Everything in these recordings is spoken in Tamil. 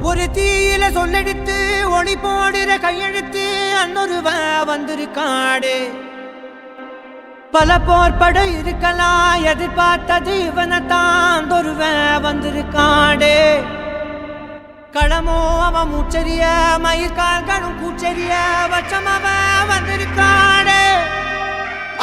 ஒரு தீயில சொல்லெடுத்து ஒளி போடுற கையெழுத்து அன்னொருவ வந்திருக்காடு. பல போர்பட இருக்கலாம் எதிர்பார்த்தது இவனைத்தான் ஒருவ வந்திருக்காடு. களமோ அவன் மூச்சரிய மயிர்கால்களும் கூச்சரிய வச்சம் அவன் வந்திருக்காடு.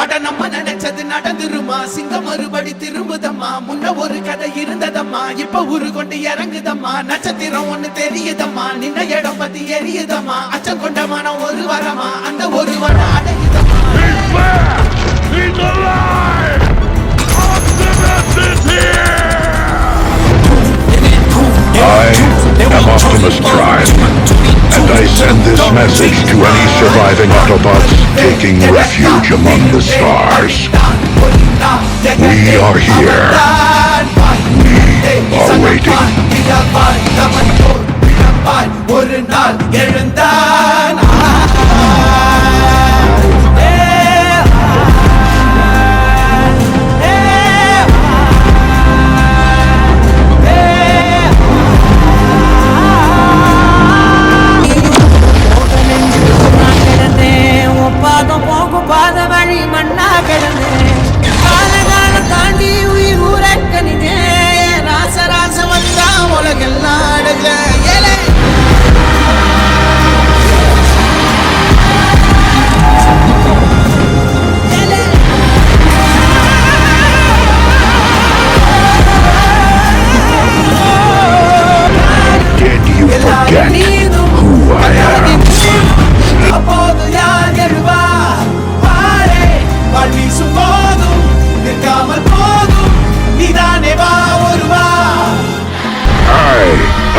அட நம்ம நினைச்சது நடந்துருமா, சிங்கம் மறுபடி திரும்புதம்மா. முன்ன ஒரு கதை இருந்ததம்மா, இப்ப ஊரு கொண்டு இறங்குதம்மா. நட்சத்திரம் ஒண்ணு தெரியுதம்மா, நின்ன இடம் பத்தி எரியுதம்மா. அச்சம் கொண்ட மனம் ஒரு வரமா, அந்த ஒரு வரம் அடையுதம்மா. I am Optimus Prime, and I send this message to any surviving Autobots taking refuge among the stars. We are here. We are waiting. ஒரு நாள் எழுந்தான்.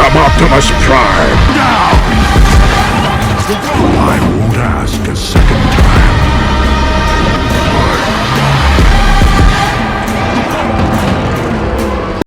I'm Optimus Prime. Now!